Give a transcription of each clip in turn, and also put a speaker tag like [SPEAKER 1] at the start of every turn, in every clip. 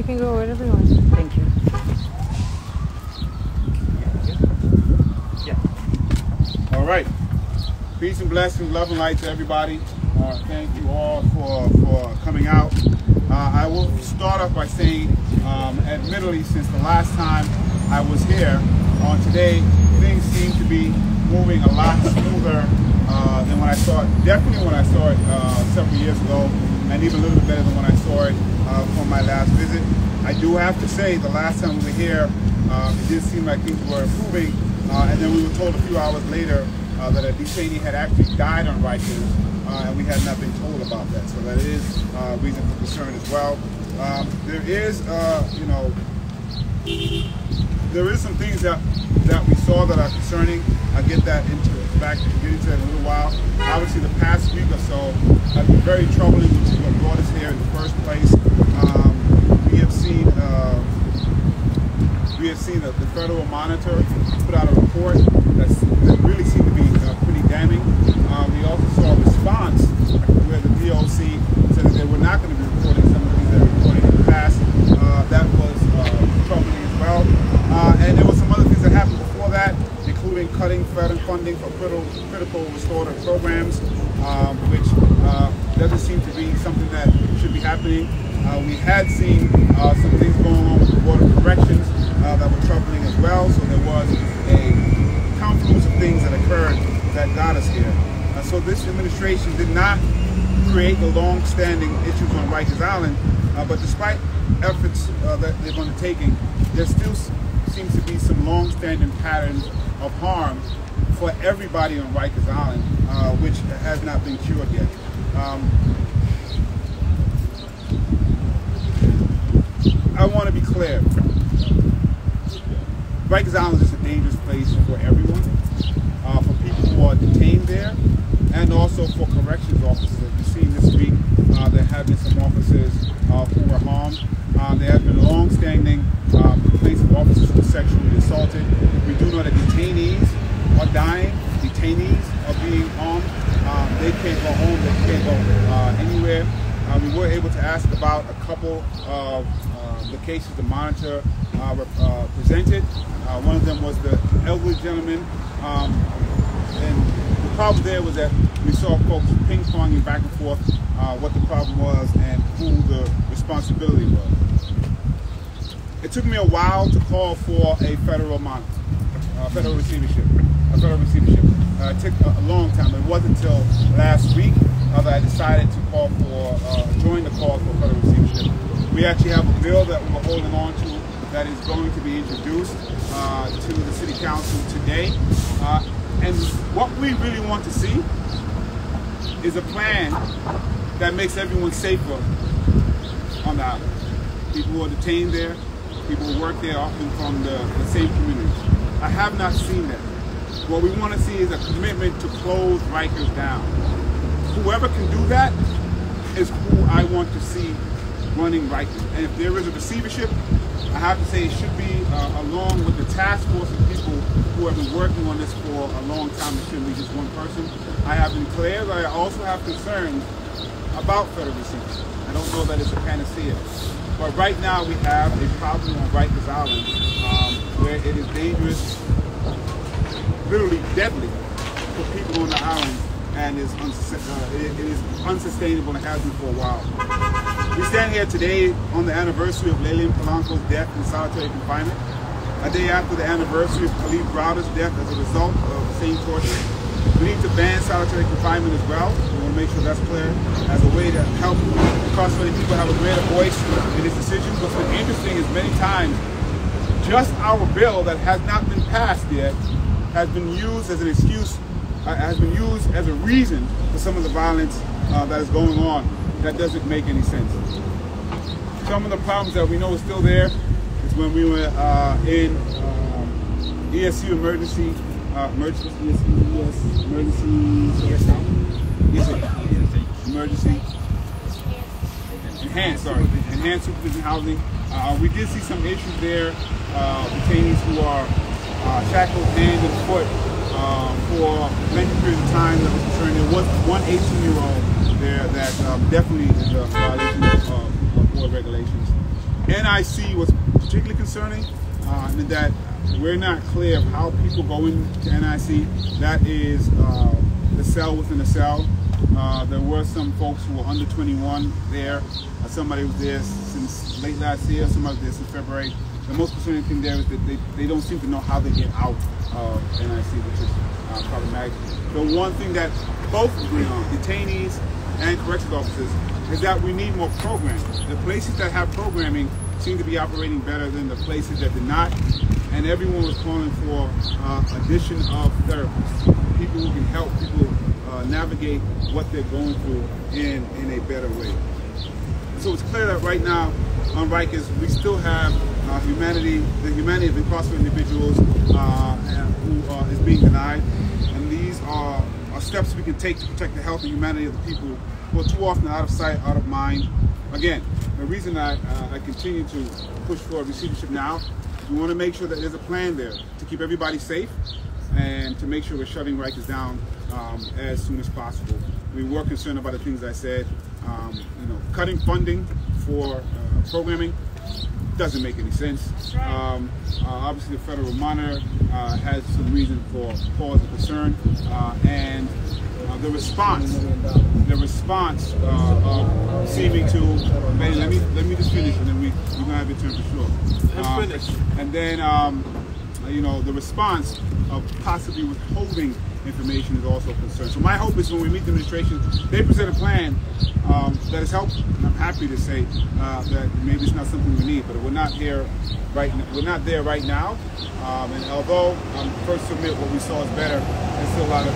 [SPEAKER 1] you can go wherever you want. Thank you.
[SPEAKER 2] Yeah. All right. Peace and blessings, love and light to everybody. Thank you all for coming out. I will start off by saying, admittedly, since the last time I was here on today, things seem to be moving a lot smoother than when I saw it. Definitely when I saw it several years ago, and even a little bit better than when I saw it from my last visit. I do have to say, the last time we were here, it did seem like things were improving, and then we were told a few hours later that a detainee had actually died on Rikers, and we had not been told about that. So that is reason for concern as well. There is, there is some things that we saw that are concerning. I'll get that into that in a little while. Obviously, the past week or so have been very troubling, which is what brought us here in the first place. We have seen that the federal monitor put out a report that really seemed to be pretty damning. We also saw a response where the DOC said that they were not going to be reporting some of the things they were reporting in the past. That was troubling as well. And there were some other things that happened before that, including cutting federal funding for critical restorative programs, which doesn't seem to be something that should be happening. We had seen some things going on with the Board of Corrections that were troubling as well, so there was a confluence of things that occurred that got us here. So this administration did not create the long-standing issues on Rikers Island, but despite efforts that they've undertaken, there still seems to be some long-standing patterns of harm for everybody on Rikers Island, which has not been cured yet. I want to be clear. Rikers Island is a dangerous place for everyone, for people who are detained there, and also for corrections officers. As you've seen this week, there have been some officers who were harmed. There have been long-standing complaints of officers who were sexually assaulted. We do know that detainees are dying. Detainees are being harmed. They can't go home. They can't go anywhere. We were able to ask about a couple of the cases the monitor presented. One of them was the elderly gentleman, and the problem there was that we saw folks ping-ponging back and forth what the problem was and who the responsibility was. It took me a while to call for a federal monitor, federal receivership. It took a long time. It wasn't until last week that I decided to call for, join the call for federal receivership. We actually have a bill that we're holding on to that is going to be introduced to the City Council today. And what we really want to see is a plan that makes everyone safer on the island. People who are detained there, people who work there, often from the same communities. I have not seen that. What we want to see is a commitment to close Rikers down. Whoever can do that is who I want to see running Rikers. And if there is a receivership, I have to say it should be along with the task force of people who have been working on this for a long time. It shouldn't be just one person. I have been clear that I also have concerns about federal receivership. I don't know that it's a panacea. But right now we have a problem on Rikers Island where it is dangerous, literally deadly, for people on the island, and it is unsustainable and has been for a while. We stand here today on the anniversary of Lelian Polanco's death in solitary confinement, a day after the anniversary of Khalid Browder's death as a result of the same torture. We need to ban solitary confinement as well. We want to make sure that's clear as a way to help incarcerated people have a greater voice in this decision. What's been interesting is many times just our bill that has not been passed yet has been used as an excuse, has been used as a reason for some of the violence that is going on. That doesn't make any sense. Some of the problems that we know is still there is when we were in ESU emergency, enhanced supervision housing. We did see some issues there, detainees who are shackled hand and foot for lengthy periods of time that was concerning. There was one 18-year-old there that definitely is a violation of board regulations. NIC was particularly concerning, in that we're not clear of how people go into NIC. That is the cell within the cell. There were some folks who were under 21 there. Somebody was there since late last year, somebody was there since February. The most concerning thing there is that they don't seem to know how they get out of NIC, which is problematic. The one thing that both agree on, detainees and corrections officers, is that we need more programming. The places that have programming seem to be operating better than the places that did not, and everyone was calling for addition of therapists, people who can help people navigate what they're going through in a better way. So it's clear that right now on Rikers, we still have humanity, the humanity of incarcerated individuals who is being denied, and these are steps we can take to protect the health and humanity of the people who are too often out of sight, out of mind. Again, the reason I continue to push for receivership now, we want to make sure that there's a plan there to keep everybody safe and to make sure we're shutting Rikers down as soon as possible. We were concerned about the things I said. Cutting funding for programming doesn't make any sense. Obviously, the federal monitor has some reason for pause and concern, and the response of seeming to, man, let me just finish, and then we're gonna have your turn for sure. And then the response of possibly withholding information is also a concern. So my hope is when we meet the administration, they present a plan that has helped. And I'm happy to say that maybe it's not something we need, but we're not there right now. And although first to admit what we saw is better, there's still a lot of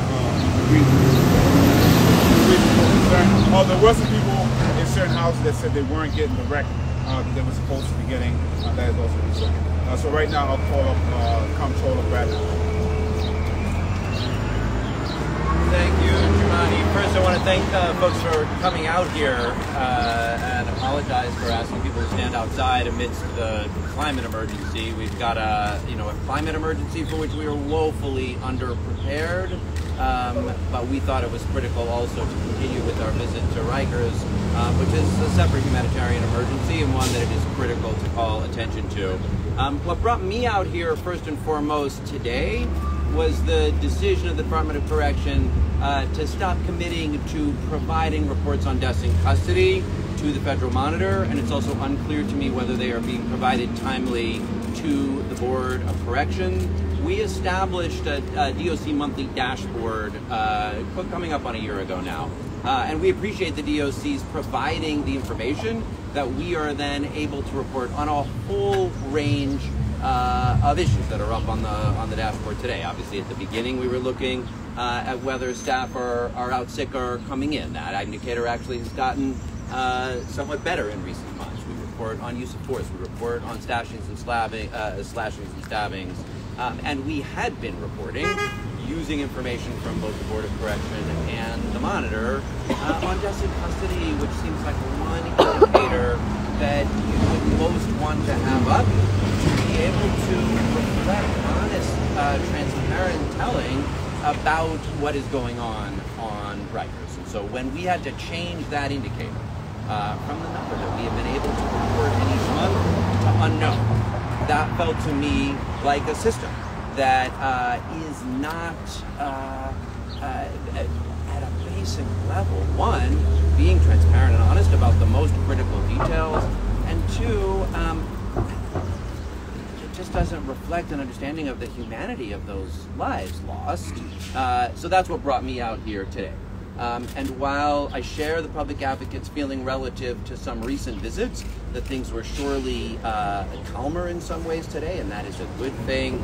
[SPEAKER 2] reasons for concern. Oh, there were some people in certain houses that said they weren't getting the rec that they were supposed to be getting. That is also concerning. So right now, I'll call up Comptroller Bradley.
[SPEAKER 3] Thank you, Jumani. First, I want to thank folks for coming out here and apologize for asking people to stand outside amidst the climate emergency. We've got a climate emergency for which we are woefully underprepared, but we thought it was critical also to continue with our visit to Rikers, which is a separate humanitarian emergency and one that it is critical to call attention to. What brought me out here first and foremost today was the decision of the Department of Correction to stop committing to providing reports on deaths in custody to the federal monitor, and it's also unclear to me whether they are being provided timely to the Board of Correction. We established a DOC monthly dashboard coming up on a year ago now, and we appreciate the DOC's providing the information that we are then able to report on a whole range of issues that are up on the dashboard today. Obviously, at the beginning, we were looking at whether staff are out sick or coming in. That indicator actually has gotten somewhat better in recent months. We report on use of force. We report on slashings and stabbings. And we had been reporting using information from both the Board of Correction and the Monitor on deaths in custody, which seems like one indicator that you would most want to have up to be able to reflect honest, transparent telling about what is going on Rikers. And so when we had to change that indicator from the number that we have been able to report in each month to unknown, that felt to me like a system that is not at a basic level. One, being transparent and honest about the most critical details, and two, it just doesn't reflect an understanding of the humanity of those lives lost. So that's what brought me out here today. And while I share the public advocate's feeling relative to some recent visits, that things were surely calmer in some ways today, and that is a good thing,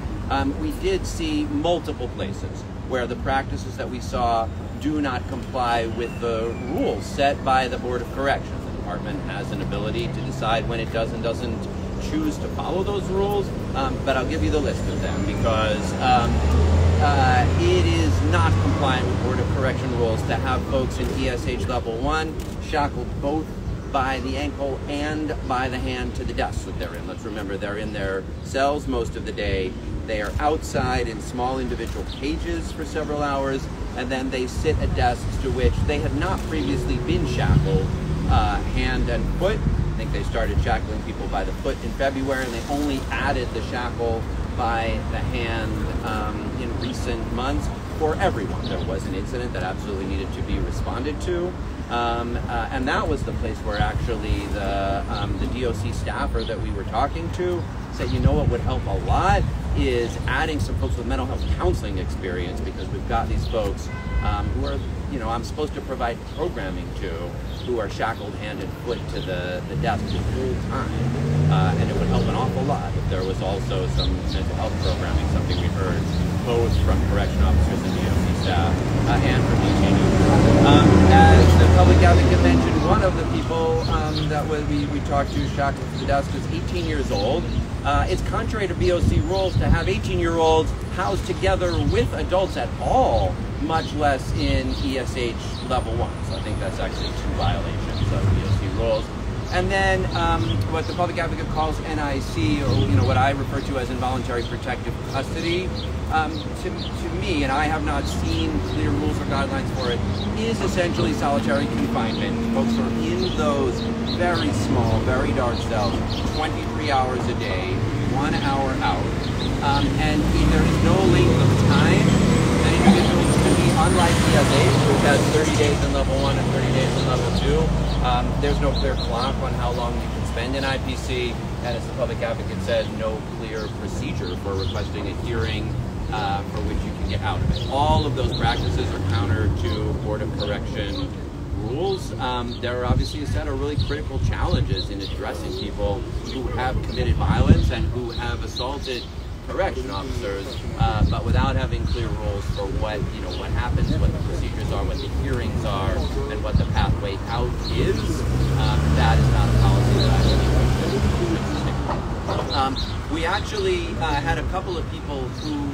[SPEAKER 3] we did see multiple places where the practices that we saw do not comply with the rules set by the Board of Correction. The department has an ability to decide when it does and doesn't choose to follow those rules, but I'll give you the list of them because it is not compliant with Board of Correction rules to have folks in ESH level 1 shackled both by the ankle and by the hand to the desk that they're in. Let's remember, they're in their cells most of the day. They are outside in small individual cages for several hours, and then they sit at desks to which they had not previously been shackled hand and foot. think they started shackling people by the foot in February, and they only added the shackle by the hand in recent months for everyone. There was an incident that absolutely needed to be responded to. And that was the place where actually the DOC staffer that we were talking to said, you know what would help a lot is adding some folks with mental health counseling experience, because we've got these folks who are, I'm supposed to provide programming to, who are shackled hand and foot to the desk the whole time. And it would help an awful lot if there was also some mental health programming, something we heard both from correction officers and DOC staff and from detainees. As the public advocate mentioned, one of the people that we talked to shackled to the desk was 18 years old. It's contrary to BOC rules to have 18-year-olds housed together with adults at all, much less in ESH level 1. So I think that's actually 2 violations of BOC rules. And then what the public advocate calls NYC, or what I refer to as involuntary protective custody, to me, and I have not seen clear rules or guidelines for it, is essentially solitary confinement. Folks are in those very small, very dark cells, 23 hours a day, 1 hour out, and there is no length of time that individuals can be, unlike ESH, which has 30 days in level 1 and 30 days in level 2. There's no clear clock on how long you can spend in IPC, and as the public advocate said, no clear procedure for requesting a hearing for which you can get out of it. All of those practices are counter to Board of Correction rules. There are obviously a set of really critical challenges in addressing people who have committed violence and who have assaulted correction officers, but without having clear rules for what happens, what the procedures are, what the hearings are, and what the pathway out is. That is not a policy that I believe we should stick with. We actually had a couple of people who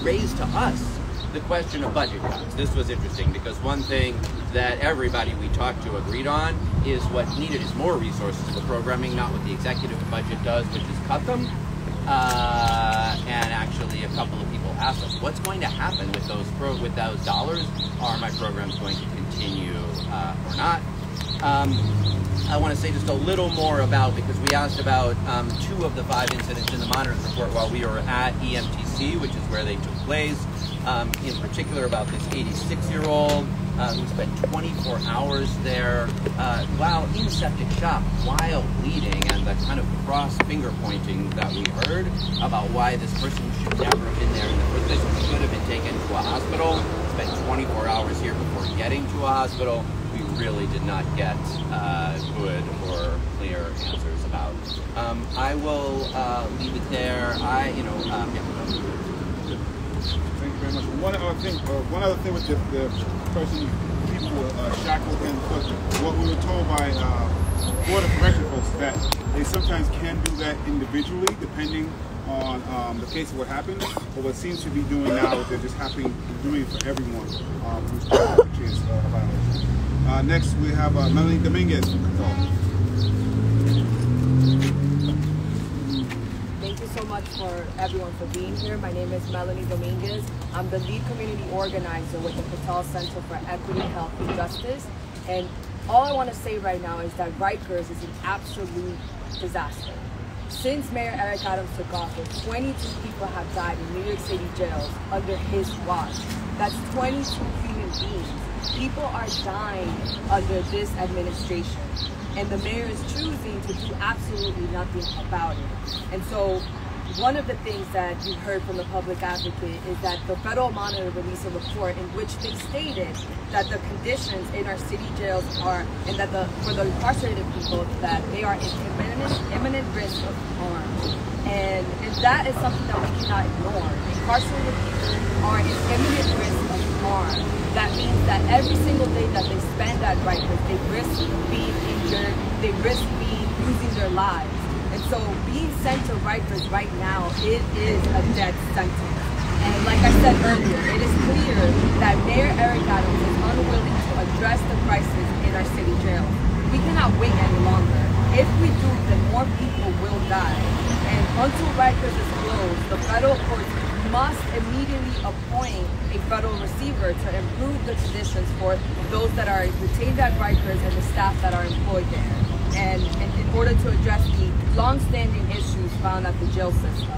[SPEAKER 3] raised to us the question of budget cuts. This was interesting because one thing that everybody we talked to agreed on is what needed is more resources for programming, not what the executive budget does, which is cut them. And actually a couple of people asked us, what's going to happen with those dollars? Are my programs going to continue or not? I want to say just a little more about, because we asked about 2 of the 5 incidents in the monitoring report while we were at EMTC, which is where they took place. In particular about this 86-year-old who spent 24 hours there while in septic shock, while bleeding, and the kind of cross finger pointing that we heard about why this person should never have been there in the first place. He should have been taken to a hospital, spent 24 hours here before getting to a hospital. We really did not get good or clear answers about. I will leave it there.
[SPEAKER 2] Thank you very much. One other thing with the person, people were shackled and what we were told by Board of Correction folks that they sometimes can do that individually depending on the case of what happened. But what seems to be doing now is they're just doing it for everyone who's which is a violation. Next we have Melanie Dominguez.
[SPEAKER 1] Thank you so much for everyone for being here. My name is Melanie Dominguez. I'm the lead community organizer with the Patel Center for Equity, Health, and Justice. And all I want to say right now is that Rikers is an absolute disaster. Since Mayor Eric Adams took office, 22 people have died in New York City jails under his watch. That's 22 human beings. People are dying under this administration, and the mayor is choosing to do absolutely nothing about it. And so one of the things that you heard from the public advocate is that the federal monitor released a report in which they stated that the conditions in our city jails are, and that for the incarcerated people, that they are in imminent risk of harm. And that is something that we cannot ignore. Incarcerated people are in imminent risk of harm. That means that every single day that they spend at Rikers, they risk being injured, they risk losing their lives. And so being sent to Rikers right now, it is a death sentence. And like I said earlier, it is clear that Mayor Eric Adams is unwilling to address the crisis in our city jails. We cannot wait any longer. If we do, then more people will die. And until Rikers is closed, the federal courts must immediately appoint a federal receiver to improve the conditions for those that are detained at Rikers and the staff that are employed there. and in order to address the long-standing issues found at the jail system.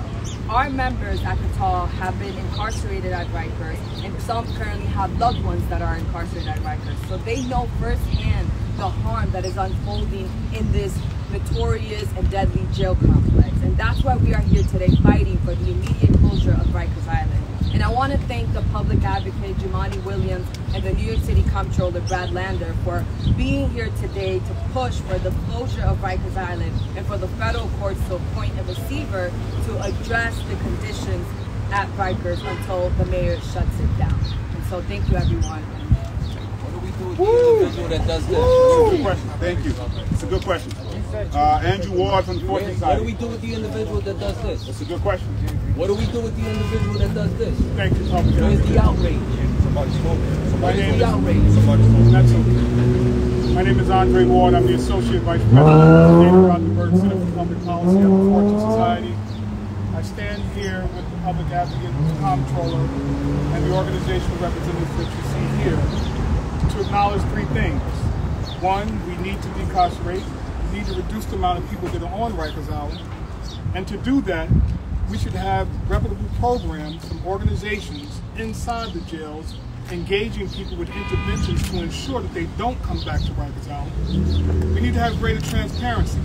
[SPEAKER 1] Our members at Qatar have been incarcerated at Rikers, and some currently have loved ones that are incarcerated at Rikers. So they know firsthand the harm that is unfolding in this notorious and deadly jail complex. And that's why we are here today fighting for the immediate closure of Rikers Island. And I want to thank the public advocate, Jumaane Williams, and the New York City Comptroller, Brad Lander, for being here today to push for the closure of Rikers Island and for the federal courts to appoint a receiver to address the conditions at Rikers until the mayor shuts it down. And so thank you, everyone.
[SPEAKER 3] What do we do with the individual that does this?
[SPEAKER 2] Good question. Thank you. It's a good question. Andrew Ward from the Fourth
[SPEAKER 3] What
[SPEAKER 2] Society.
[SPEAKER 3] do we do with the individual that does this?
[SPEAKER 2] That's a good question.
[SPEAKER 3] What do we do with the individual that does this?
[SPEAKER 2] Thank you, Public
[SPEAKER 3] Where's the outrage?
[SPEAKER 2] Somebody spoke.
[SPEAKER 3] Where's the outrage?
[SPEAKER 2] Somebody spoke. That's okay. My name is Andre Ward. I'm the Associate Vice President of the David Rothenberg Center for Public Policy at the Fourth Society. I stand here with the Public Advocate, the Comptroller, and the organizational representatives that you see here to acknowledge three things. One, we need to decarcerate. We need to reduce the amount of people that are on Rikers Island. And to do that, we should have reputable programs from organizations inside the jails engaging people with interventions to ensure that they don't come back to Rikers Island. We need to have greater transparency.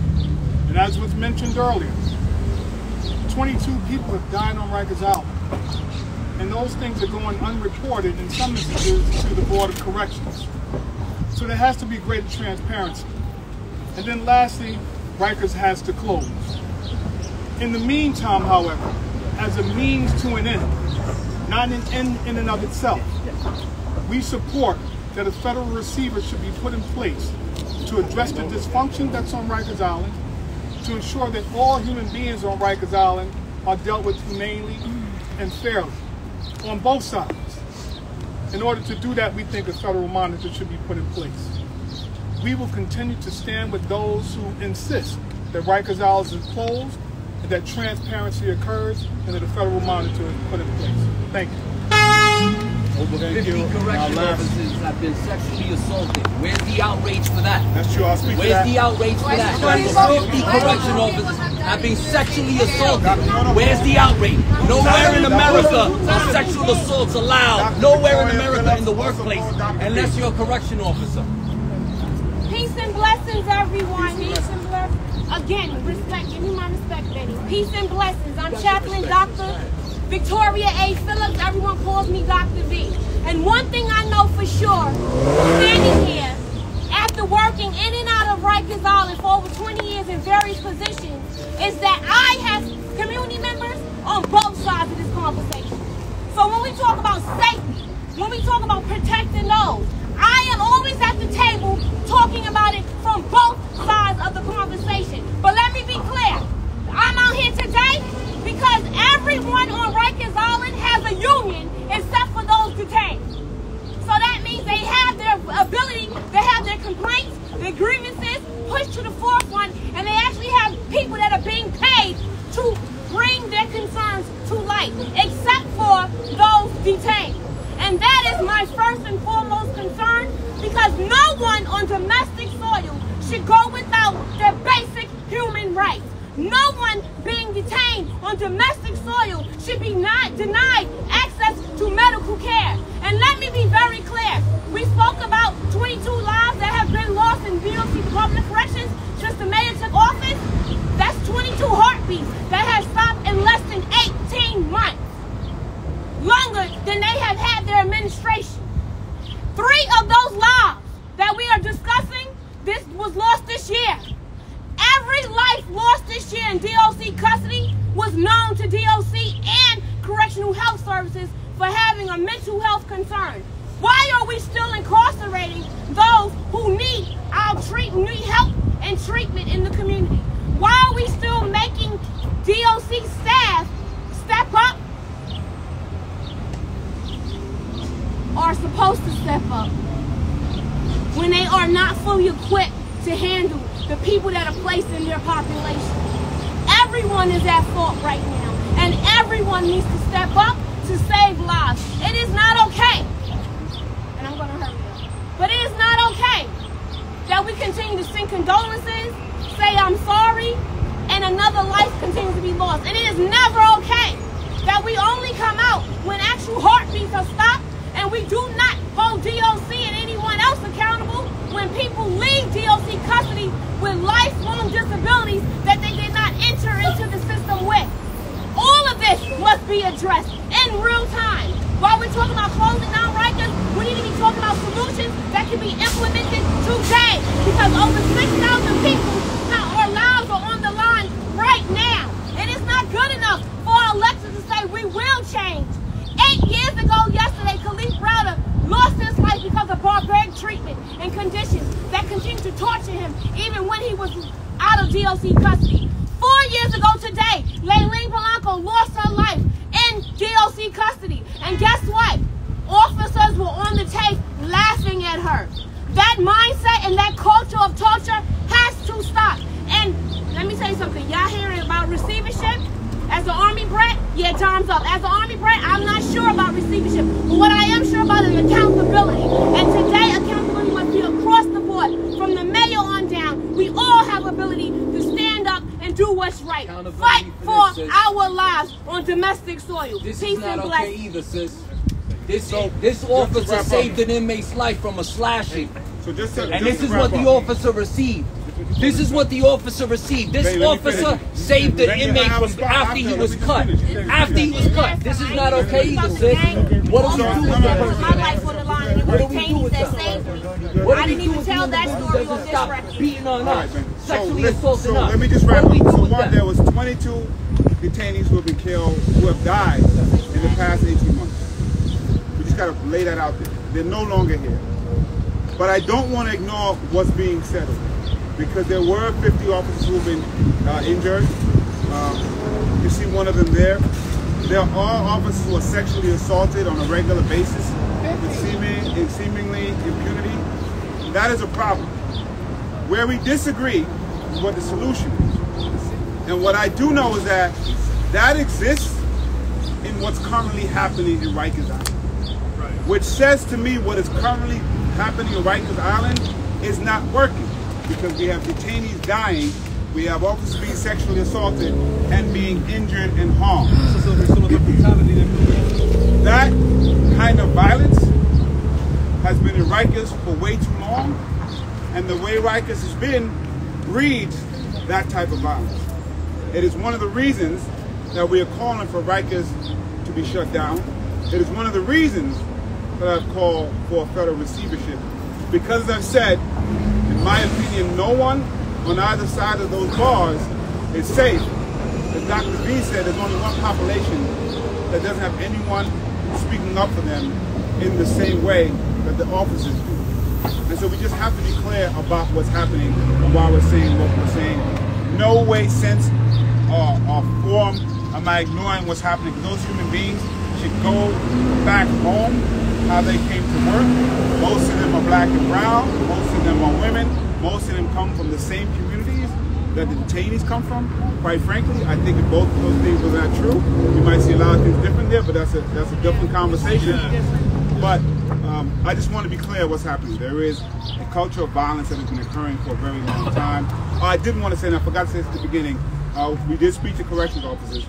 [SPEAKER 2] And as was mentioned earlier, 22 people have died on Rikers Island. And those things are going unreported in some instances to the Board of Corrections. So there has to be greater transparency. And then lastly, Rikers has to close. In the meantime, however, as a means to an end, not an end in and of itself, we support that a federal receiver should be put in place to address the dysfunction that's on Rikers Island, to ensure that all human beings on Rikers Island are dealt with humanely and fairly, on both sides. In order to do that, we think a federal monitor should be put in place. We will continue to stand with those who insist that Rikers Island is closed, and that transparency occurs, and that a federal monitor is put in place. Thank you.
[SPEAKER 3] Over 50 correction officers have been sexually assaulted. Where's the outrage for that?
[SPEAKER 2] That's true. I'll speak to
[SPEAKER 3] Where's
[SPEAKER 2] that.
[SPEAKER 3] the outrage for that? Over 50 correction officers have been sexually assaulted. Where's the outrage? Nowhere in America are sexual assaults allowed. Nowhere in America in the workplace, unless you're a correction officer.
[SPEAKER 4] Peace and blessings, everyone. Peace and blessings. Again, respect. Give me my respect, Benny. Peace and blessings. I'm Chaplain Dr. Victoria A. Phillips. Everyone calls me Dr. V. And one thing I know for sure, standing here, after working in and out of Rikers Island for over 20 years in various positions, is that I have community members on both sides of this conversation. So when we talk about safety, when we talk about protecting those, I am always at the table talking about it from both sides of the conversation. But let me be clear. I'm out here today because everyone on Rikers Island has a union except for those detained. So that means they have their ability, they have their complaints, their grievances pushed to the forefront, and they actually have people that are being paid to bring their concerns to light, except for those detained. And that is my first and foremost concern, because no one on domestic soil should go without their basic human rights. No one being detained on domestic soil should be not denied access to medical care. And let me be very clear. We spoke about 22 lives that have been lost in DOC Department of Corrections since the mayor took office. That's 22 heartbeats that have stopped in less than 18 months. Longer than they have had their administration. 3 of those lives that we are discussing, this was lost this year. Every life lost this year in DOC custody was known to DOC and Correctional Health Services for having a mental health concern. Why are we still incarcerating those who need our need help and treatment in the community? Why are we still making DOC staff step up, are supposed to step up, when they are not fully equipped to handle the people that are placed in their population? Everyone is at fault right now, and everyone needs to step up to save lives. It is not okay, and I'm going to hurry up, but it is not okay that we continue to send condolences, say I'm sorry, and another life continues to be lost. And it is never okay that we only come out when actual heartbeats are stopped, and we do not hold DOC and anyone else accountable when people leave DOC custody with lifelong disabilities that they did not enter into the system with. All of this must be addressed in real time. While we're talking about closing down Rikers, we need to be talking about solutions that can be implemented today, because over 6,000 people, our lives are on the line right now. And it's not good enough for our electors to say we will change. 8 years ago yesterday, Khalif Browder lost his life because of barbaric treatment and conditions that continue to torture him even when he was out of DOC custody. 4 years ago today, Layleen Polanco lost her life in DOC custody. And guess what? Officers were on the tape laughing at her. That mindset and that culture of torture has to stop. And let me tell you something. Y'all hearing about receivership? As an Army brat, yeah, time's up. As an Army brat, I'm not sure about receivership. But what I am sure about is accountability. And today, accountability must be across the board. From the mayor on down, we all have ability to stand up and do what's right. Fight for our lives on domestic soil.
[SPEAKER 5] This
[SPEAKER 4] Peace
[SPEAKER 5] is not
[SPEAKER 4] and
[SPEAKER 5] okay
[SPEAKER 4] blessings.
[SPEAKER 5] either, sis. This officer saved an inmate's life from a slashing.
[SPEAKER 2] So
[SPEAKER 5] And this is what the officer received. This is what the officer received. This officer saved an inmate from after he was cut. After he was cut. This is not okay either, sis. What do we do with the person?
[SPEAKER 4] My life on the line, and it was
[SPEAKER 5] What do we do
[SPEAKER 4] detainees
[SPEAKER 5] with
[SPEAKER 4] that
[SPEAKER 5] them?
[SPEAKER 4] saved me.
[SPEAKER 5] What
[SPEAKER 4] I
[SPEAKER 5] do we
[SPEAKER 4] didn't
[SPEAKER 5] do
[SPEAKER 4] even
[SPEAKER 5] with
[SPEAKER 4] tell
[SPEAKER 5] the
[SPEAKER 4] that
[SPEAKER 5] woman who
[SPEAKER 4] story on
[SPEAKER 5] doesn't
[SPEAKER 4] this
[SPEAKER 5] stop
[SPEAKER 4] record.
[SPEAKER 5] beating on
[SPEAKER 2] All right,
[SPEAKER 5] us,
[SPEAKER 2] man.
[SPEAKER 5] sexually assaulting us?
[SPEAKER 2] Let me just wrap
[SPEAKER 5] What do we
[SPEAKER 2] up.
[SPEAKER 5] do
[SPEAKER 2] So
[SPEAKER 5] with
[SPEAKER 2] one,
[SPEAKER 5] them?
[SPEAKER 2] there was 22 detainees who have been killed, who have died in the past 18 months. We just got to lay that out there. They're no longer here. But I don't want to ignore what's being said, because there were 50 officers who have been injured. You see one of them there. There are officers who are sexually assaulted on a regular basis with seemingly impunity. That is a problem. Where we disagree is what the solution is. And what I do know is that that exists in what's currently happening in Rikers Island. Which says to me what is currently happening in Rikers Island is not working, because we have detainees dying, we have officers being sexually assaulted and being injured and harmed. That kind of violence has been in Rikers for way too long, and the way Rikers has been breeds that type of violence. It is one of the reasons that we are calling for Rikers to be shut down. It is one of the reasons that I've called for a federal receivership, because as I've said, in my opinion, no one on either side of those bars is safe. As Dr. V said, there's only one population that doesn't have anyone speaking up for them in the same way that the officers do. And so we just have to be clear about what's happening and why we're saying what we're saying. No way, sense, or form am I ignoring what's happening, because those human beings should go back home how they came to work. Most of them are black and brown, most of them are women, most of them come from the same communities that the detainees come from. Quite frankly, I think if both of those things were not true, you might see a lot of things different there, but that's a different conversation. But I just want to be clear what's happening. There is a culture of violence that has been occurring for a very long time. I didn't want to say, and I forgot to say this at the beginning, we did speak to corrections officers.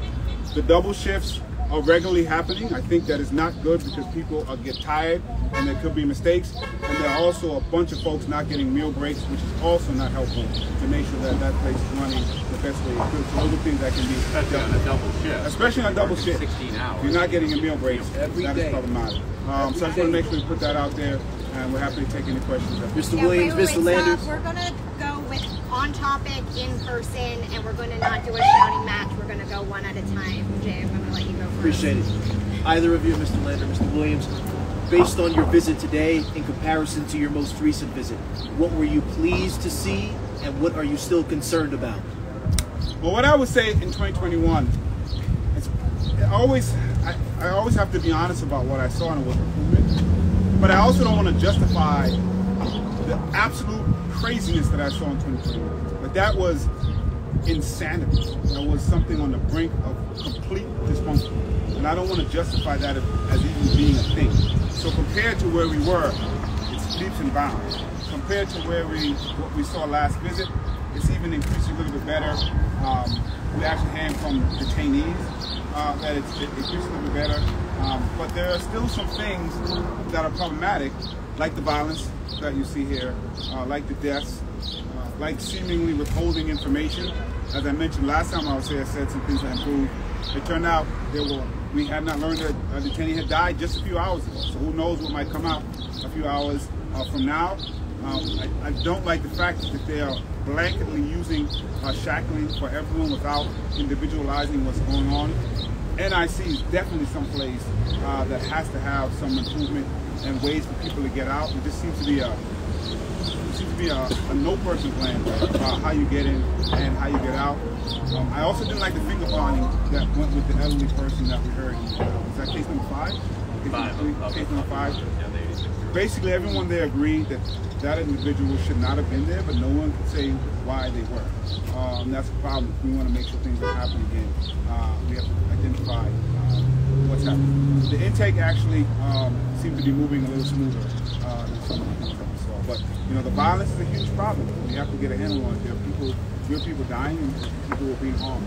[SPEAKER 2] The double shifts are regularly happening. I think that is not good, because people get tired and there could be mistakes. And there are also a bunch of folks not getting meal breaks, which is also not helpful to make sure that that place is running the best way it could. So those are things that can be
[SPEAKER 3] Especially on a double shift.
[SPEAKER 2] Especially on a double shift.
[SPEAKER 3] 16 hours.
[SPEAKER 2] If you're not getting a meal break, that is problematic. So I just want to make sure we put that out there, and we're happy to take any questions.
[SPEAKER 6] Mr. Williams, Mr. Landers.
[SPEAKER 7] We're going to go with on topic, in person, and we're going to not do a shouting match. We're going to go one at a time. Jay, I'm going to let you go first.
[SPEAKER 6] Appreciate it. Either of you, Mr. Lander, Mr. Williams, based on your visit today in comparison to your most recent visit, what were you pleased to see, and what are you still concerned about?
[SPEAKER 2] Well, what I would say in 2021 is I always have to be honest about what I saw and it was improvement. But I also don't want to justify the absolute craziness that I saw in 2021. But that was insanity. That was something on the brink of complete dysfunction. And I don't want to justify that as even being a thing. So compared to where we were, it's leaps and bounds. Compared to what we saw last visit, it's even increased a little bit better. We actually heard from detainees that it's increased a little bit better. But there are still some things that are problematic, like the violence that you see here, like the deaths, like seemingly withholding information. As I mentioned last time I was here, I said some things that improved. It turned out we had not learned that a detainee had died just a few hours ago. So who knows what might come out a few hours from now. I don't like the fact that they are blanketly using shackling for everyone without individualizing what's going on. NYC is definitely someplace that has to have some improvement and ways for people to get out. It just seems to be a no-person plan about how you get in and how you get out. I also didn't like the finger pointing that went with the elderly person that we heard. Is that case number 5? Case number 5. Basically, everyone there agreed that that individual should not have been there, but no one could say why they were. And that's the problem. We want to make sure things don't happen again. We have to identify what's happening. The intake actually seemed to be moving a little smoother than some of the things that we saw. But the violence is a huge problem. We have to get a handle on it. There are real people dying and people who are being harmed.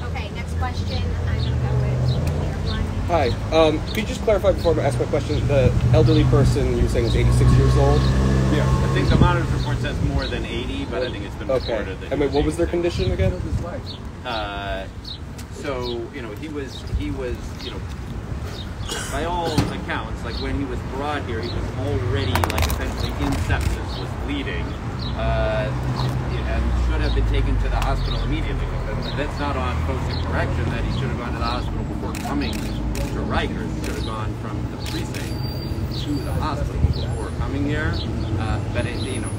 [SPEAKER 7] Okay, next question. I'm going to go with everyone.
[SPEAKER 8] Hi. Could you just clarify before I ask my question? The elderly person you were saying is 86 years old?
[SPEAKER 3] Yeah. I think the monitor's report says more than 80, but I think it's been reported that.
[SPEAKER 8] And what was their condition again?
[SPEAKER 3] So he was by all accounts, like when he was brought here, he was already essentially in sepsis, was bleeding, and should have been taken to the hospital immediately. That's not on posting correction that he should have gone to the hospital before coming to Rikers. He should have gone from the precinct to the hospital before coming here. But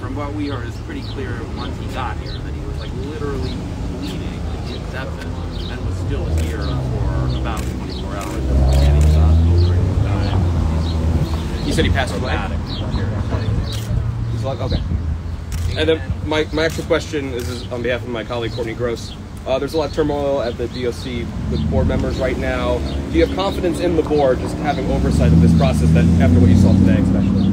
[SPEAKER 3] from what we heard, it's pretty clear once he got here that he was literally bleeding in sepsis and was still here for about 24 hours after getting to the hospital during the time.
[SPEAKER 8] You said he passed away? He's okay. And then my actual question is on behalf of my colleague Courtney Gross. There's a lot of turmoil at the DOC with board members right now. Do you have confidence in the board just having oversight of this process that after what you saw today especially?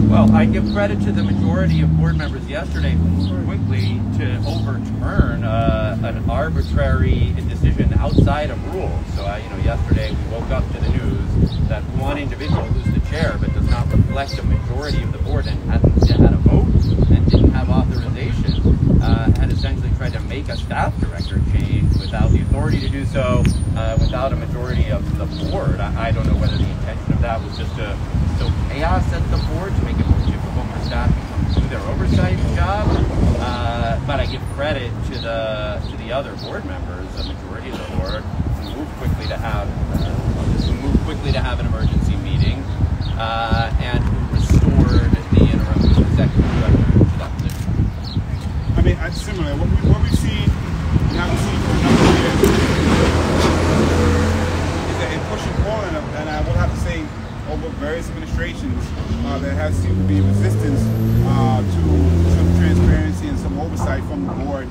[SPEAKER 3] Well, I give credit to the majority of board members yesterday who moved quickly to overturn an arbitrary decision outside of rules. So, yesterday we woke up to the news that one individual who's the chair but does not reflect a majority of the board and hadn't had a vote and didn't have authorization, had essentially tried to make a staff director change without the authority to do so, without a majority of the board. I don't know whether the intention of that was just to sow chaos at the board to make it more difficult for staff to come do their oversight job. But I give credit to the other board members, the majority of the board, who moved quickly to have an emergency meeting and who restored the interim executive director to that position.
[SPEAKER 2] I mean, it's similar. What we've seen, now we've seen for a number of years, is that in push and pull, and I will have to say, over various administrations, there has seemed to be resistance to some transparency and some oversight from the board.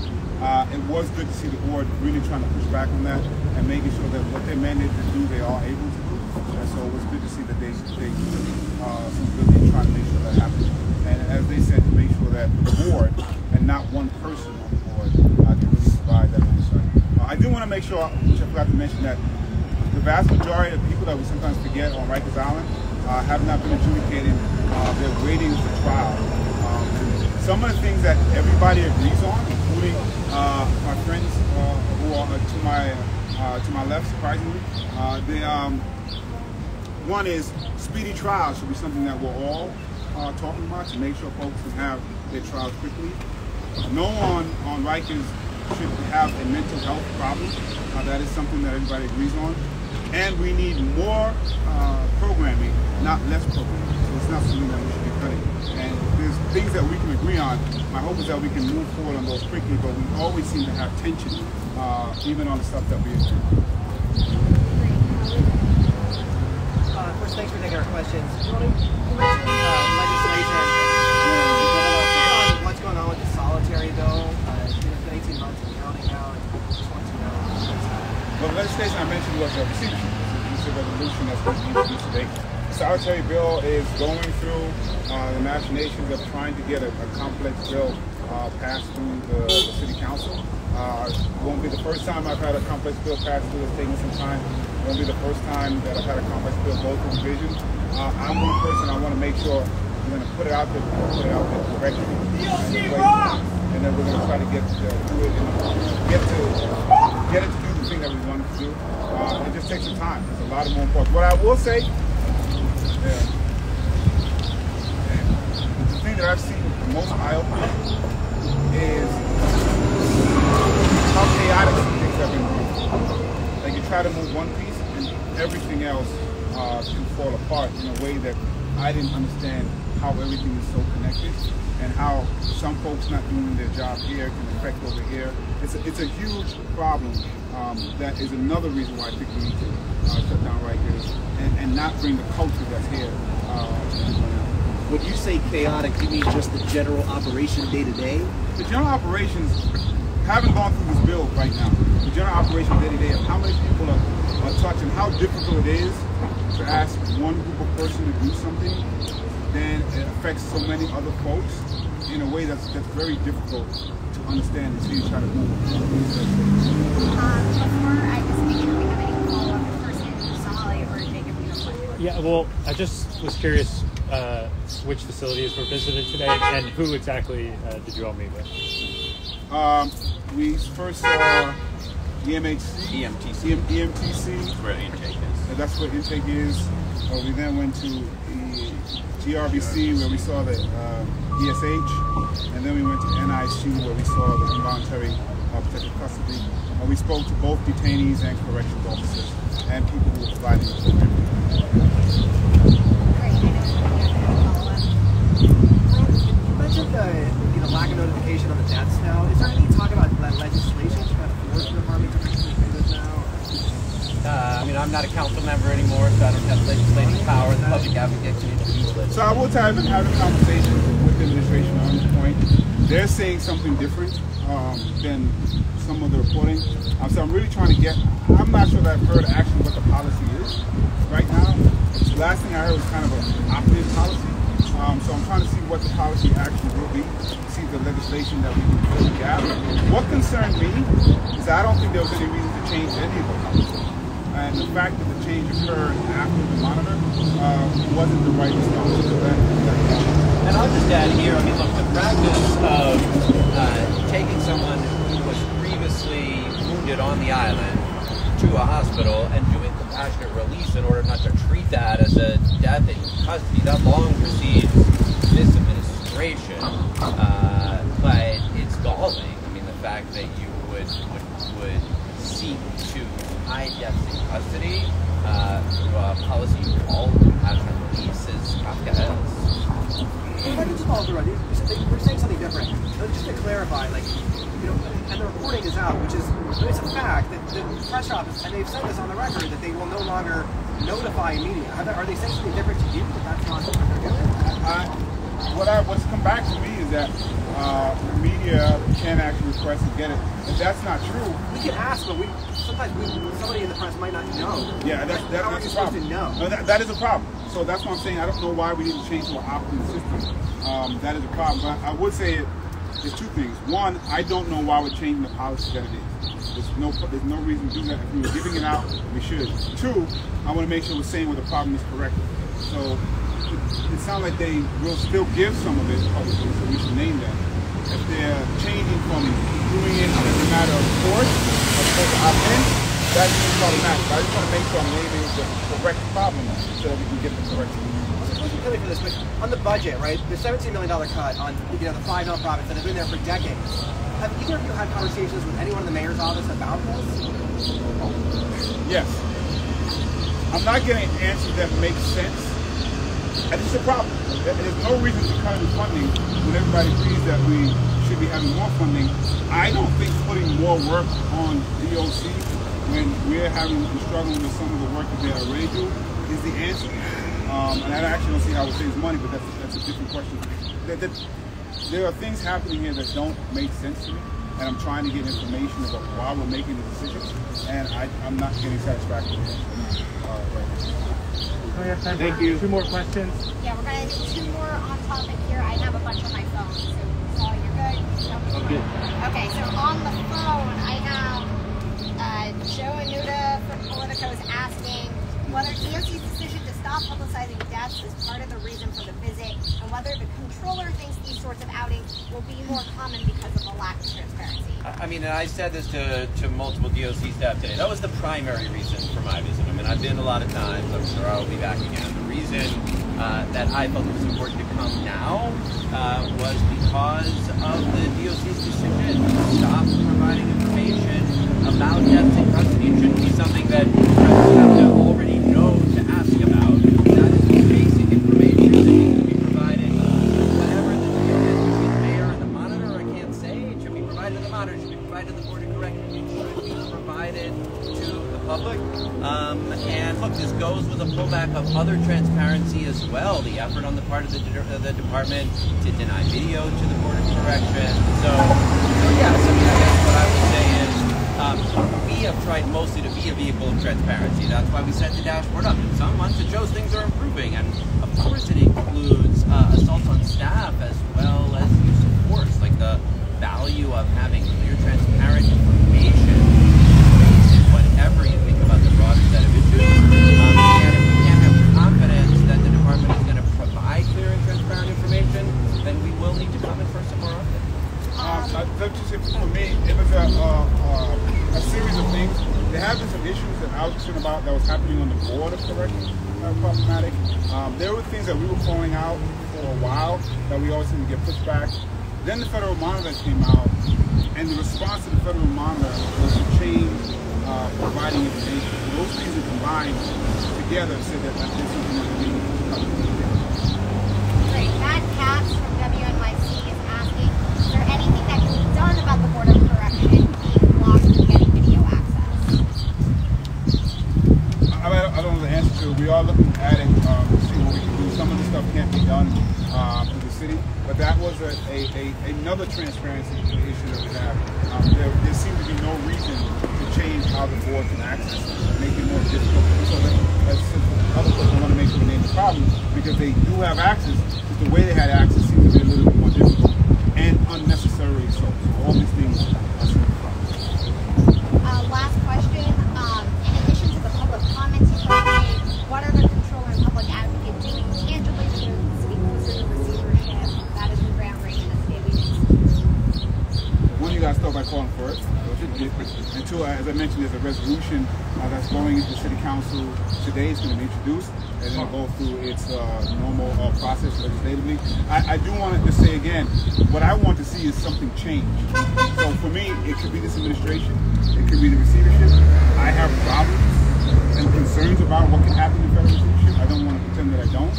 [SPEAKER 2] It was good to see the board really trying to push back on that and making sure that what they're mandated to do, they are able to do. And so it was good to see that they some good in trying to make sure that happens. And as they said, to make sure that the board and not one person on the board can really provide that oversight. I do want to make sure, which I forgot to mention, that the vast majority of people that we sometimes forget on Rikers Island have not been adjudicated. They're waiting for trial. Some of the things that everybody agrees on, including my friends who are to my left, surprisingly, one is speedy trial should be something that we're all talking about to make sure folks can have their trials quickly. No one on Rikers should have a mental health problem. That is something that everybody agrees on. And we need more programming, not less programming. So it's not something that we should be cutting. And there's things that we can agree on. My hope is that we can move forward on those quickly, but we always seem to have tension, even on the stuff that we agree on.
[SPEAKER 9] First, thanks for taking our questions. You mentioned legislation. What's going on with the solitary bill? It's been 18 months and counting now. I just want to know.
[SPEAKER 2] Well, the legislation I mentioned was a receivership. It's a resolution that's going to be introduced today. solitary bill is going through the machinations of trying to get a complex bill passed through the city council. It won't be the first time I've had a complex bill passed through. It's taken some time. It won't be the first time that I've had a complex bill go through division. I'm one person. I want to make sure we're going to put it out there correctly, and then we're going to try to get to do it and get it to do the thing that we want it to do. It just takes some time. It's a lot more important. What I will say, the thing that I've seen the most eye-opening is how chaotic some things have been moved. Like you try to move one piece and everything else can fall apart in a way that I didn't understand how everything is so connected and how some folks not doing their job here can affect over here. It's a huge problem. That is another reason why I think we need to shut down Rikers and not bring the culture that's here.
[SPEAKER 6] When you say chaotic, you mean just the general operation day to day?
[SPEAKER 2] The general operations haven't gone through this bill right now. The general operation day to day of how many people are touched and how difficult it is to ask one group of person to do something, then it affects so many other folks in a way that's very difficult to understand until you try to move.
[SPEAKER 7] Before I just begin, do we have any follow-up with person Somali or Jacob?
[SPEAKER 10] Yeah, well, I just was curious which facilities were visited today and who exactly did you all meet with?
[SPEAKER 2] We first saw EMTC.
[SPEAKER 3] That's where intake is.
[SPEAKER 2] That's where intake is. We then went to the GRBC where we saw the ESH, and then we went to NYC where we saw the involuntary protective custody. We spoke to both detainees and corrections officers and people who were providing the program.
[SPEAKER 9] You mentioned the lack of notification on the deaths now. Is there any talk about legislation to kind of force the department to do this now?
[SPEAKER 3] I mean, I'm not a council member anymore, so I don't have legislative power. The public advocate can introduce it.
[SPEAKER 2] So I will tell you, I've been having conversations with the administration on this point. They're saying something different than some of the reporting. So I'm really trying to get, I'm not sure that I've heard actually what the policy is right now. The last thing I heard was kind of an operative policy. So I'm trying to see what the policy actually will be, see the legislation that we can fill the gap. What concerned me is that I don't think there was any reason to change any of the policy. And the fact that the change occurred after the monitor wasn't the right response to that.
[SPEAKER 3] And I'll just add here, I mean, look, the practice of taking someone who was previously wounded on the island to a hospital and doing compassionate release in order not to treat that as a death in custody, that long precedes this administration. But it's galling. I mean, the fact that you would seek to hide deaths in custody through a policy called compassionate release is Kafkaesque.
[SPEAKER 9] If I can just follow through, we're saying something different. Just to clarify, like, you know, and the reporting is out, which is, it's a fact that the press office, and they've said this on the record, that they will no longer notify media. Are they saying something different to you, that that's not what they're doing?
[SPEAKER 2] What's come back to me is that the media can actually request to get it. If that's not true,
[SPEAKER 9] we can ask, but sometimes somebody in the press might not know.
[SPEAKER 2] Yeah, that's a problem. No, that is a problem. So that's what I'm saying. I don't know why we didn't change to an opt-in system. That is a problem. But I would say there's two things. One, I don't know why we're changing the policy that it is. There's no reason to do that. If we were giving it out, we should. Two, I want to make sure we're saying where the problem is correct. So it sounds like they will still give some of it publicly, so we should name that. If they're changing from doing it as a matter of course, as opposed to opt-in, that means problematic. I just want to make sure I'm naming the correct problem so that we can get the correct solution.
[SPEAKER 9] For this, but on the budget, right? The $17 million cut on the 5 nonprofits that have been there for decades. Have either of you had conversations with anyone in the mayor's office about this?
[SPEAKER 2] Yes. I'm not getting answers that make sense. And it's a problem. There's no reason to cut in funding when everybody agrees that we should be having more funding. I don't think putting more work on DOC when we're struggling with some of the work that they already do is the answer. And I actually don't see how it saves money, but that's a different question. There are things happening here that don't make sense to me, and I'm trying to get information about why we're making the decisions, and I'm not getting satisfaction right now.
[SPEAKER 10] we have time
[SPEAKER 6] Thank
[SPEAKER 10] for
[SPEAKER 6] you.
[SPEAKER 10] 2 more questions?
[SPEAKER 7] Yeah, we're going to do 2 more on topic here. I have a bunch on my phone, so you're good? No?
[SPEAKER 6] I'm good.
[SPEAKER 7] Okay, so on the phone, I have Joe Anuda from Politico is asking whether DOC's decision to stop publicizing deaths is part of the reason for the visit, and whether the controller thinks these sorts of outings will be more common because of the lack of transparency.
[SPEAKER 3] I mean, and I said this to multiple DOC staff today. That was the primary reason for my visit. I mean, I've been a lot of times. I'm sure I'll be back again. The reason that I felt it was important to come now was because of the DOC's decision to stop providing information about deaths in custody. It shouldn't be something that presidents have to already know to ask about. That is the basic information that needs to be provided. Whatever the deal is between the mayor and the monitor, I can't say. It should be provided to the monitor. It should be provided to the board of corrections. It should be provided to the public. And look, this goes with a pullback of other transparency as well. The effort on the part of the department to deny video to the board of corrections. So yes, I mean, I guess what I would say is we have tried mostly to be a vehicle of transparency. That's why we set the dashboard up. In some months it shows things are improving, and of course it includes assaults on staff as well as use of force, like the value of having clear, transparent information whatever you think about the broader set of issues. And if we can't have confidence that the department is going to provide clear and transparent information, then we will need to come in for some more often.
[SPEAKER 2] Let me just say, for me, it was a series of things. There have been some issues that I was concerned about that was happening on the board of corrections problematic. There were things that we were calling out for a while that we always seemed to get pushed back. Then the federal monitor came out, and the response to the federal monitor was to change providing information. Those things are combined together so that this is going to be
[SPEAKER 7] Great. Matt Katz from WNYC is asking, is there anything that can be done about the Board of Correction being blocked from getting video access?
[SPEAKER 2] I don't know the answer to it. We are looking at it to see what we can do. Some of the stuff can't be done through the city, but that was another transparency issue that we have. There seems to be no reason to change how the board can access it, make it more difficult. So as other people want to make sure we name the problem, because they do have access, just the way they had access seems to be a little bit more difficult and unnecessary. So all these things are some problems.
[SPEAKER 7] Last question. In addition to the public comments you made, what are the controller and public advocate doing tangibly to move the city closer to receivership? That is the groundbreaking in this daily news.
[SPEAKER 2] One, you got to start by calling for it. And two, as I mentioned, there's a resolution that's going into the city council today. It's going to be introduced, and it'll go through its normal process legislatively. I do want to just say again, what I want to see is something change. So for me, it could be this administration, it could be the receivership. I have problems and concerns about what can happen in federal receivership. I don't want to pretend that I don't.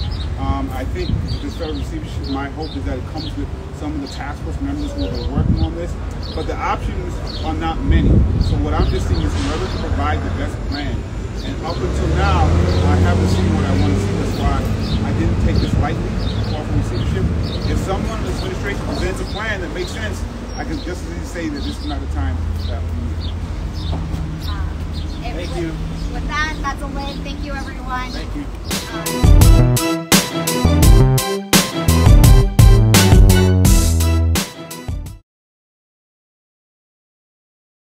[SPEAKER 2] I think this federal receivership, my hope is that it comes with some of the task force members who have been working on this, but the options are not many. So what I'm just seeing is whoever can provide the best plan. And up until now, I haven't seen what I want to see. That's why I didn't take this lightly, call for receivership. If someone in this administration presents a plan that makes sense, I can just as easily say that this is not the time that we need.
[SPEAKER 6] Thank you.
[SPEAKER 7] With that, that's a lid. Thank you, everyone.
[SPEAKER 6] Thank you.